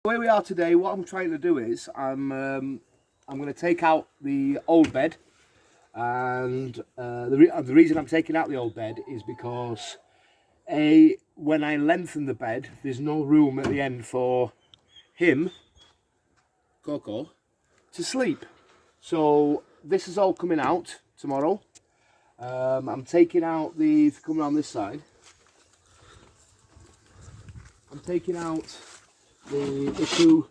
The way we are today, what I'm trying to do is I'm going to take out the old bed, and the reason I'm taking out the old bed is because when I lengthen the bed, there's no room at the end for him, Coco, to sleep. So this is all coming out tomorrow. I'm taking out coming on this side. I'm taking out the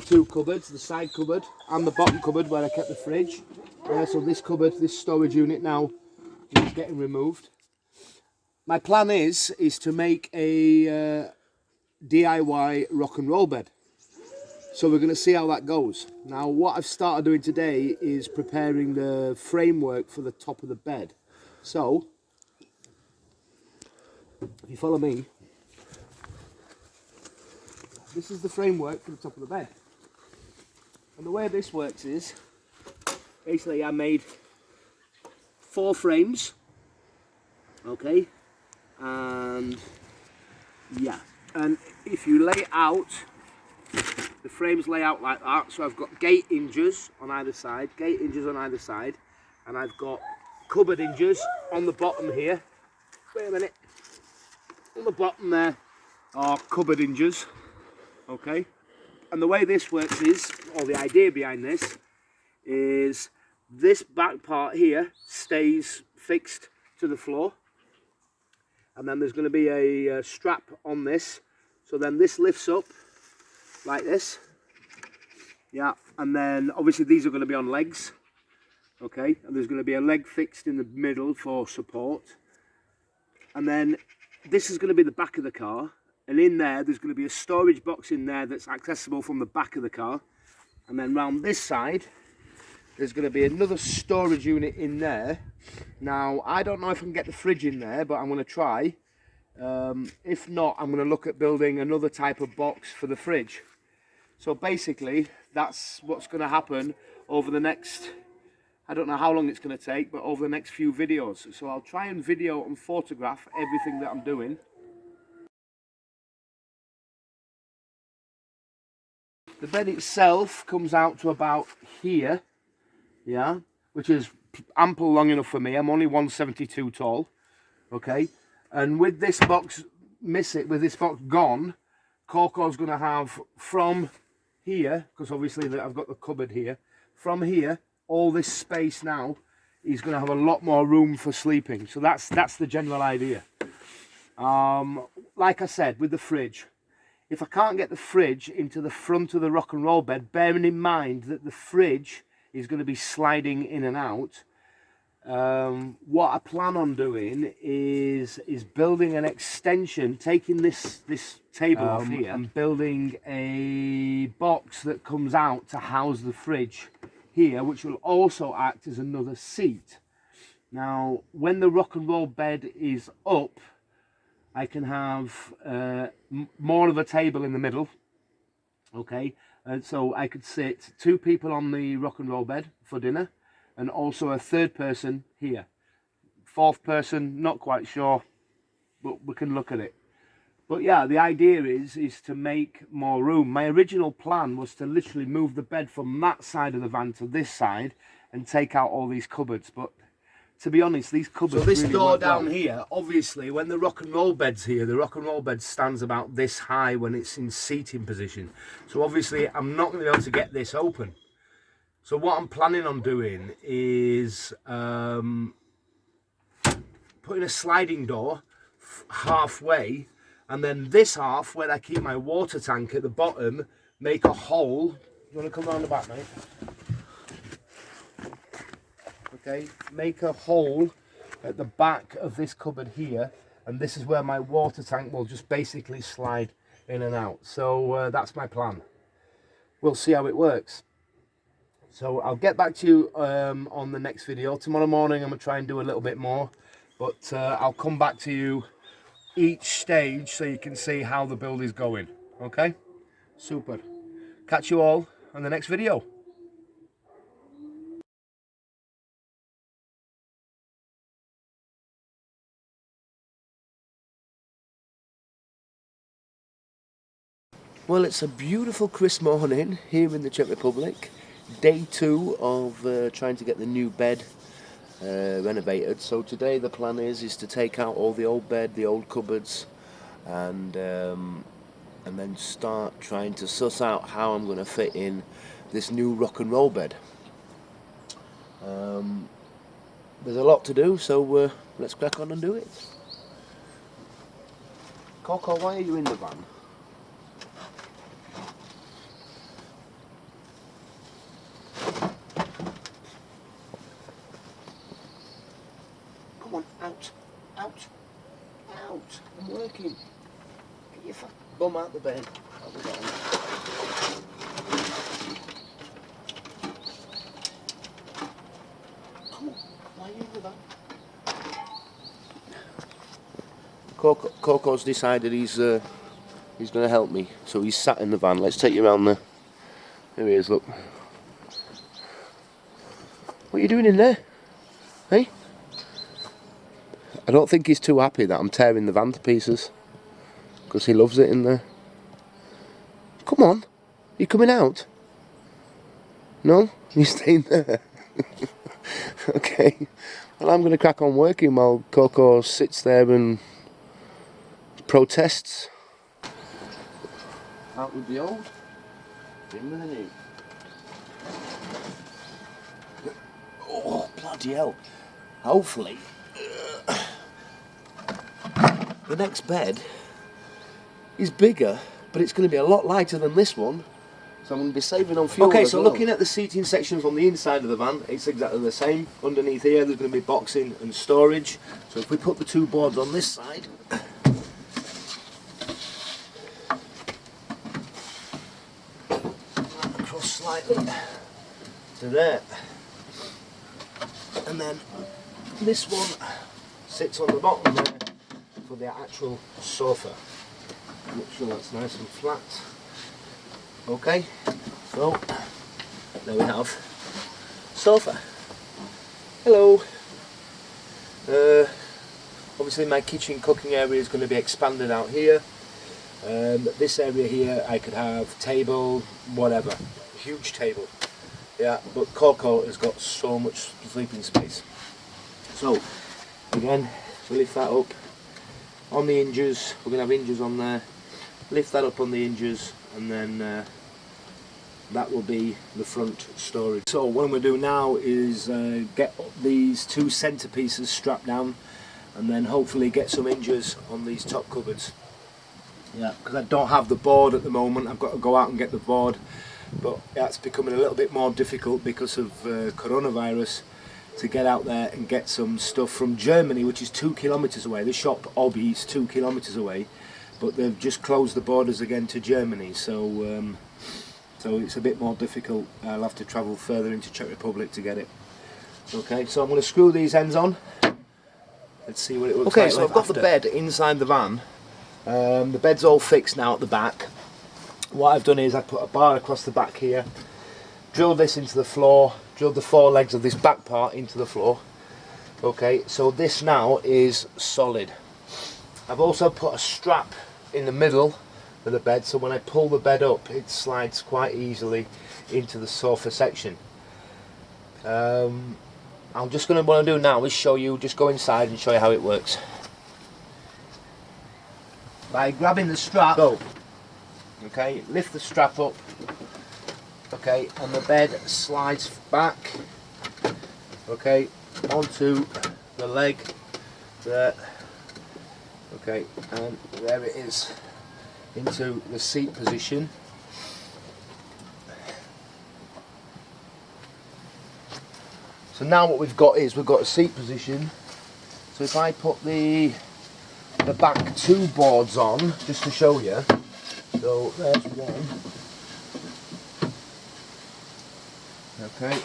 two cupboards, the side cupboard and the bottom cupboard where I kept the fridge. So this cupboard, this storage unit now is getting removed. My plan is to make a DIY rock and roll bed. So we're going to see how that goes. Now what I've started doing today is preparing the framework for the top of the bed. So if you follow me, this is the framework for the top of the bed. And the way this works is, basically I made 4 frames, okay, and yeah, and if you lay it out, the frames lay out like that. So I've got gate hinges on either side, and I've got cupboard hinges on the bottom here. Wait a minute, on the bottom there are cupboard hinges, okay. And the way this works is, or the idea behind this is, this back part here stays fixed to the floor, and then there's going to be a strap on this, so then this lifts up like this, yeah, and then obviously these are going to be on legs, okay, and there's going to be a leg fixed in the middle for support, and then this is going to be the back of the car, and in there's going to be a storage box in there that's accessible from the back of the car, and then round this side there's going to be another storage unit in there. Now I don't know if I can get the fridge in there, but I'm going to try. If not, I'm going to look at building another type of box for the fridge. So basically that's what's going to happen over the next, I don't know how long it's going to take, but over the next few videos. So I'll try and video and photograph everything that I'm doing. The bed itself comes out to about here, yeah, which is ample long enough for me. I'm only 172 tall, okay. And with this box with this box gone, Coco's going to have from here, because obviously I've got the cupboard here, from here, all this space now, he's going to have a lot more room for sleeping. So that's the general idea. Like I said, with the fridge, if I can't get the fridge into the front of the rock and roll bed, bearing in mind that the fridge is going to be sliding in and out, what I plan on doing is building an extension, taking this table off here and building a box that comes out to house the fridge here, which will also act as another seat. Now when the rock and roll bed is up, I can have more of a table in the middle, okay, and so I could sit 2 people on the rock and roll bed for dinner, and also a 3rd person here. 4th person, not quite sure, but we can look at it. But yeah, the idea is to make more room. My original plan was to literally move the bed from that side of the van to this side and take out all these cupboards, but to be honest, these cupboards. So this really door down here, obviously, when the rock and roll bed's here, the rock and roll bed stands about this high when it's in seating position. So obviously, I'm not going to be able to get this open. So what I'm planning on doing is putting a sliding door halfway, and then this half, where I keep my water tank at the bottom, make a hole. You want to come round the back, mate? Okay, make a hole at the back of this cupboard here, and this is where my water tank will just basically slide in and out. So that's my plan. We'll see how it works. So I'll get back to you on the next video. Tomorrow morning I'm going to try and do a little bit more, but I'll come back to you each stage so you can see how the build is going. Okay, super. Catch you all on the next video. Well, it's a beautiful crisp morning here in the Czech Republic. Day 2 of trying to get the new bed renovated. So today the plan is to take out all the old bed, the old cupboards, and then start trying to suss out how I'm going to fit in this new rock and roll bed. There's a lot to do, so let's crack on and do it. Coco, why are you in the van? Come on, out, out, out. I'm working. Get your fat bum out the bed. I'll be down. Come on, why are you in the van? Coco's decided he's going to help me, so he's sat in the van. Let's take you around there. There he is, look. What are you doing in there? Hey? I don't think he's too happy that I'm tearing the van to pieces, because he loves it in there. Come on, you coming out? No? You staying there? Okay. Well, I'm going to crack on working while Coco sits there and protests. Out with the old, in with the new. Oh, bloody hell. Hopefully, the next bed is bigger, but it's going to be a lot lighter than this one. So I'm going to be saving on fuel. Okay, so looking at the seating section from the inside of the van, it's exactly the same. Underneath here, there's going to be boxing and storage. So if we put the two boards on this side, across slightly to there, and then this one sits on the bottom there for the actual sofa. Make sure that's nice and flat. Okay, so there we have sofa. Hello. Obviously my kitchen cooking area is going to be expanded out here. This area here I could have table, whatever, huge table. Yeah, but Coco has got so much sleeping space. So again, we lift that up on the hinges. We're going to have hinges on there. Lift that up on the hinges, and then that will be the front storage. So what I'm going to do now is get these two centerpieces strapped down, and then hopefully get some hinges on these top cupboards. Yeah, because I don't have the board at the moment. I've got to go out and get the board, but that's becoming a little bit more difficult because of coronavirus to get out there and get some stuff from Germany, which is 2 kilometers away. The shop Obi is 2 kilometers away, but they've just closed the borders again to Germany, so so it's a bit more difficult. I'll have to travel further into Czech Republic to get it. Okay, so I'm going to screw these ends on. Let's see what it looks like. Okay, so I've got the bed inside the van. The bed's all fixed now at the back. What I've done is I put a bar across the back here, drilled this into the floor, drilled the 4 legs of this back part into the floor. Okay, so this now is solid. I've also put a strap in the middle of the bed, so when I pull the bed up it slides quite easily into the sofa section. I'm just going to, what I'm doing now is show you, just go inside and show you how it works. By grabbing the strap, okay, lift the strap up, okay, and the bed slides back, okay, onto the leg there, okay, and there it is, into the seat position. So now what we've got is, we've got a seat position. So if I put the back 2 boards on, just to show you, so there's one, okay,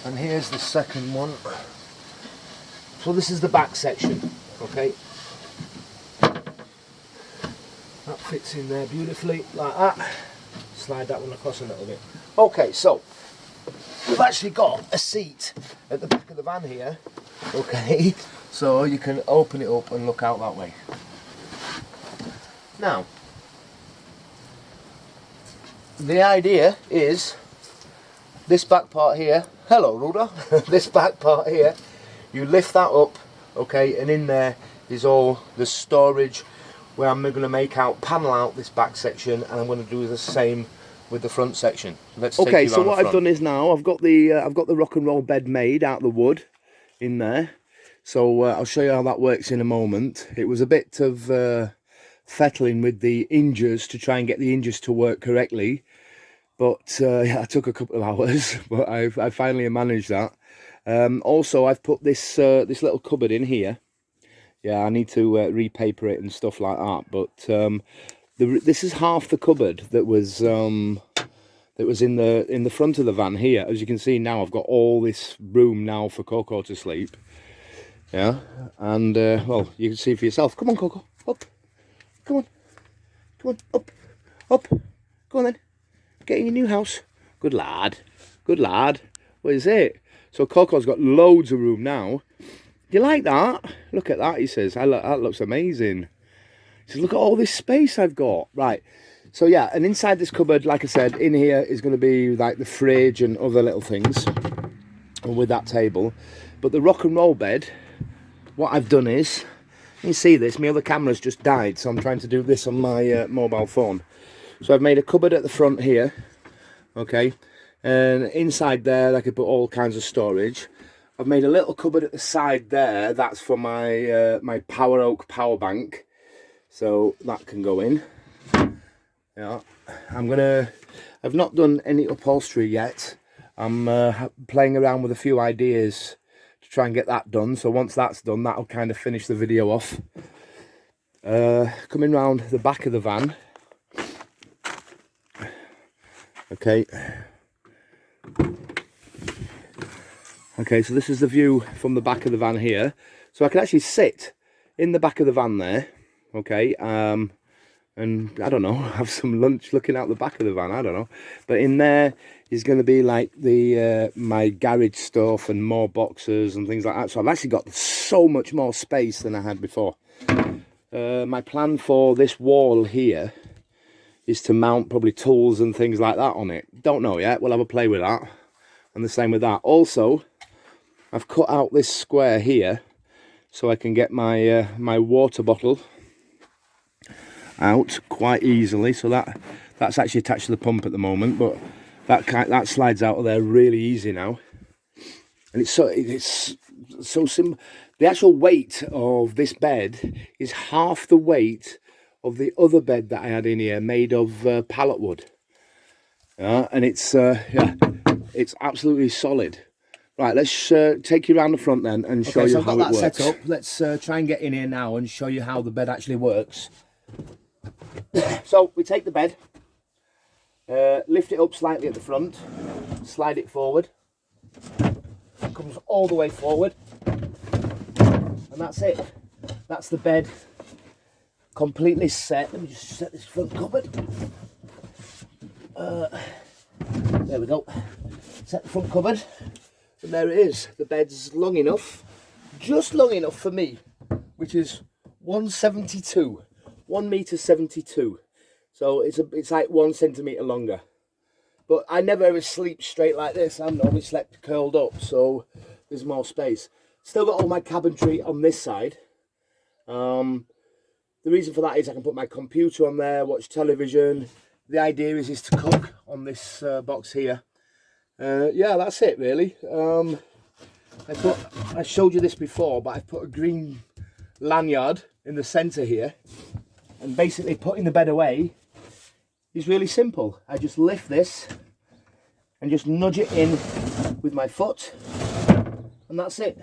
and here's the second one. So this is the back section, okay, that fits in there beautifully like that. Slide that one across a little bit. Okay, so we've actually got a seat at the back of the van here, okay, so you can open it up and look out that way. Now, the idea is this back part here, hello Rhoda, this back part here, you lift that up, okay, and in there is all the storage where I'm going to panel out this back section, and I'm going to do the same with the front section. Let's take you so around what I've done is now I've got the rock and roll bed made out of the wood in there. So I'll show you how that works in a moment. It was a bit of fettling with the hinges to try and get the hinges to work correctly, but yeah, it took a couple of hours, but I finally managed that. Also, I've put this this little cupboard in here. Yeah, I need to repaper it and stuff like that, but this is half the cupboard that was in the front of the van here. As you can see now, I've got all this room now for Coco to sleep. Yeah, and well, you can see for yourself. Come on, Coco, up. Come on, up. Go on then. Get in your new house. Good lad. What is it? So Coco's got loads of room now. Do you like that? Look at that, he says. That looks amazing. He says, look at all this space I've got. Right. So yeah, and inside this cupboard, like I said, in here is going to be like the fridge and other little things, and with that table. But the rock and roll bed, what I've done is, you see this, my other camera's just died, so I'm trying to do this on my mobile phone. So I've made a cupboard at the front here, okay, and inside there I could put all kinds of storage. I've made a little cupboard at the side there, that's for my my Power Oak power bank, so that can go in. Yeah, I've not done any upholstery yet. I'm playing around with a few ideas to try and get that done, so once that's done, that'll kind of finish the video off. Coming round the back of the van, okay, so this is the view from the back of the van here, so I can actually sit in the back of the van there, okay, and I don't know, have some lunch looking out the back of the van, I don't know, but in there is going to be like the my garage stuff and more boxes and things like that. So I've actually got so much more space than I had before. My plan for this wall here is to mount probably tools and things like that on it. Don't know yet, we'll have a play with that, and the same with that. Also, I've cut out this square here so I can get my my water bottle out quite easily. So that's actually attached to the pump at the moment, but that slides out of there really easy now, and it's so simple. The actual weight of this bed is half the weight of the other bed that I had in here, made of pallet wood. And it's yeah, it's absolutely solid. Right, let's take you around the front then and show you how it works. Set up. Let's try and get in here now and show you how the bed actually works. So we take the bed, lift it up slightly at the front, slide it forward, it comes all the way forward, and that's it. That's the bed completely set. Let me just set this front cupboard. There we go. Set the front cupboard, and there it is. The bed's long enough, just long enough for me, which is 172. 1.72 meters. So it's like 1 centimetre longer. But I never ever sleep straight like this. I've always slept curled up, so there's more space. Still got all my cabinetry on this side. The reason for that is I can put my computer on there, watch television. The idea is to cook on this box here. Yeah, that's it really. I showed you this before, but I've put a green lanyard in the centre here. And basically putting the bed away is really simple. I just lift this and just nudge it in with my foot, and that's it.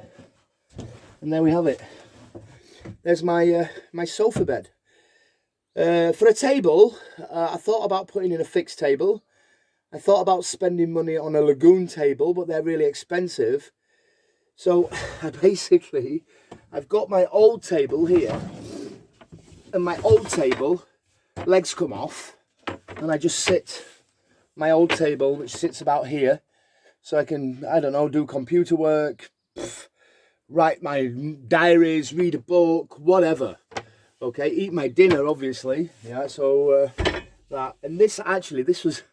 And there we have it. There's my my sofa bed. For a table, I thought about putting in a fixed table. I thought about spending money on a lagoon table, but they're really expensive. So I've got my old table here, and my old table legs come off, and I just sit my old table, which sits about here, so I can, I don't know, do computer work, write my diaries, read a book, whatever. Okay, eat my dinner, obviously. Yeah, so that, and this was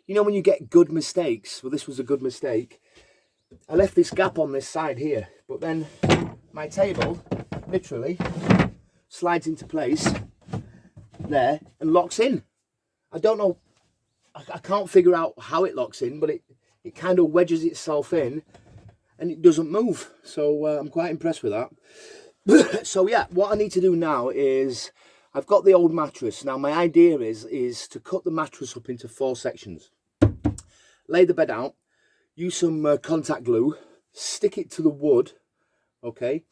you know when you get good mistakes, well this was a good mistake, I left this gap on this side here, but then my table literally slides into place there and locks in. I don't know, I can't figure out how it locks in, but it kind of wedges itself in and it doesn't move. So I'm quite impressed with that. So yeah, what I need to do now is, I've got the old mattress. Now my idea is to cut the mattress up into 4 sections. Lay the bed out, use some contact glue, stick it to the wood, okay?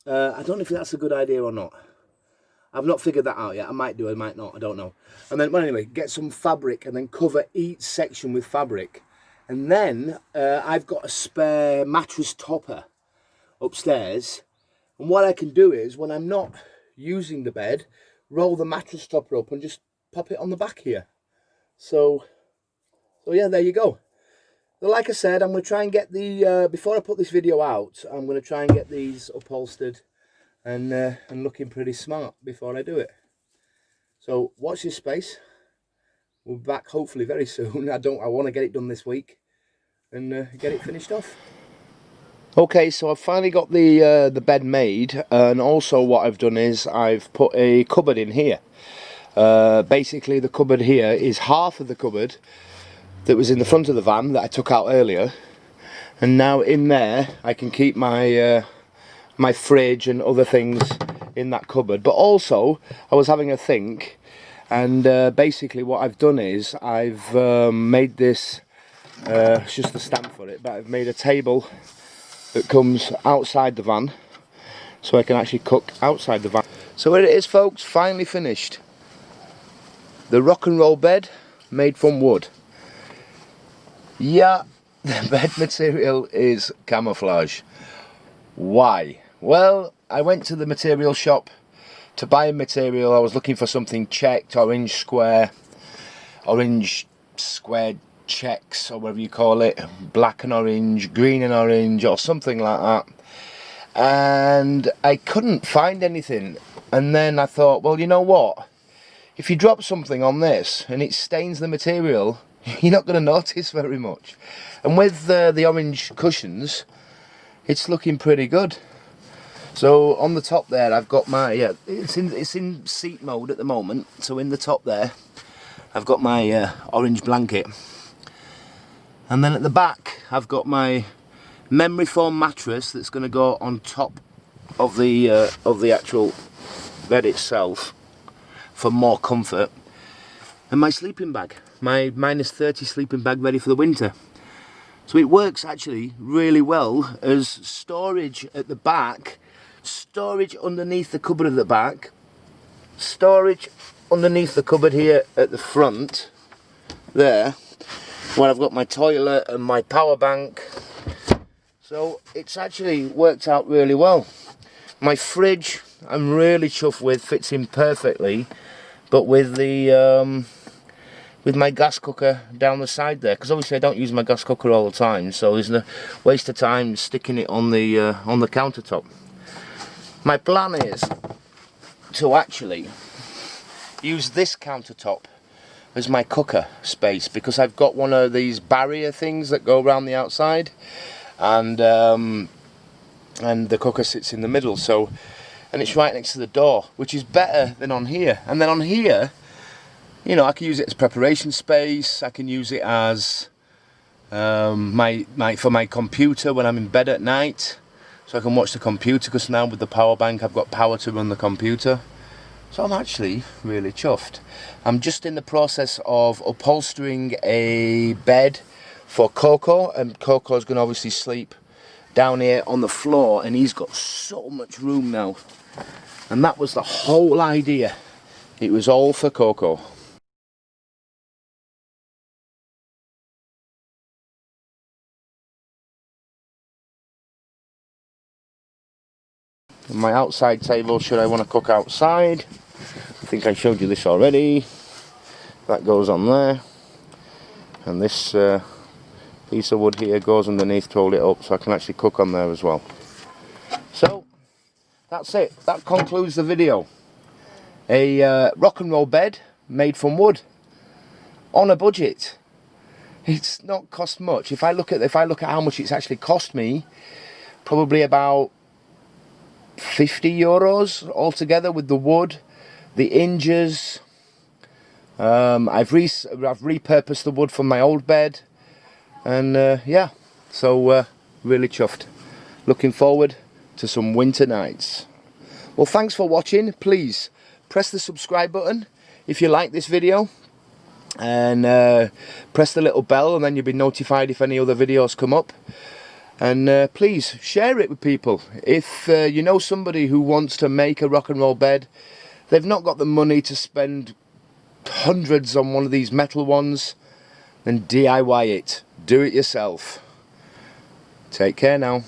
I don't know if that's a good idea or not. I've not figured that out yet. I might do, I might not, I don't know. And then, well, anyway, get some fabric and then cover each section with fabric. And then I've got a spare mattress topper upstairs. And what I can do is, when I'm not using the bed, roll the mattress topper up and just pop it on the back here. So yeah, there you go. But like I said, I'm going to try and get the, before I put this video out, I'm going to try and get these upholstered and looking pretty smart before I do it. So watch this space. We'll be back hopefully very soon. I want to get it done this week and get it finished off. Okay, so I've finally got the bed made, and also what I've done is I've put a cupboard in here. Basically the cupboard here is half of the cupboard that was in the front of the van that I took out earlier, and now in there I can keep my my fridge and other things in that cupboard. But also I was having a think, and basically what I've done is I've made this, it's just the stand for it, but I've made a table that comes outside the van so I can actually cook outside the van. So here it is folks, finally finished. The rock and roll bed made from wood. Yeah, the bed material is camouflage. Why? Well, I went to the material shop to buy a material. I was looking for something checked, orange square checks, or whatever you call it, black and orange, green and orange, or something like that. And I couldn't find anything. And then I thought, well, you know what? If you drop something on this and it stains the material, you're not going to notice very much. And with the orange cushions, it's looking pretty good. So on the top there, I've got my, it's in seat mode at the moment. So in the top there, I've got my orange blanket. And then at the back, I've got my memory foam mattress that's going to go on top of the actual bed itself for more comfort. And my sleeping bag, my -30 sleeping bag, ready for the winter. So it works actually really well as storage at the back, storage underneath the cupboard at the back, storage underneath the cupboard here at the front there, where I've got my toilet and my power bank. So it's actually worked out really well. My fridge I'm really chuffed with, fits in perfectly, but with the with my gas cooker down the side there, because obviously I don't use my gas cooker all the time, so there's no waste of time sticking it on the countertop. My plan is to actually use this countertop as my cooker space, because I've got one of these barrier things that go around the outside, and the cooker sits in the middle, so, and it's right next to the door, which is better than on here. And then on here, you know, I can use it as preparation space. I can use it as for my computer when I'm in bed at night, so I can watch the computer, because now with the power bank I've got power to run the computer. So I'm actually really chuffed. I'm just in the process of upholstering a bed for Coco, and Coco's going to obviously sleep down here on the floor, and he's got so much room now. And that was the whole idea. It was all for Coco. And my outside table, should I want to cook outside, I think I showed you this already. That goes on there, and this piece of wood here goes underneath to hold it up, so I can actually cook on there as well. So that's it, that concludes the video. A rock and roll bed made from wood on a budget. it's not cost much. If I look at how much it's actually cost me, probably about 50 euros altogether with the wood, the hinges. I've repurposed the wood from my old bed, and yeah, so really chuffed. Looking forward to some winter nights. Well, thanks for watching. Please press the subscribe button if you like this video, and press the little bell, and then you'll be notified if any other videos come up. And please share it with people. If you know somebody who wants to make a rock and roll bed, they've not got the money to spend hundreds on one of these metal ones, then DIY it. Do it yourself. Take care now.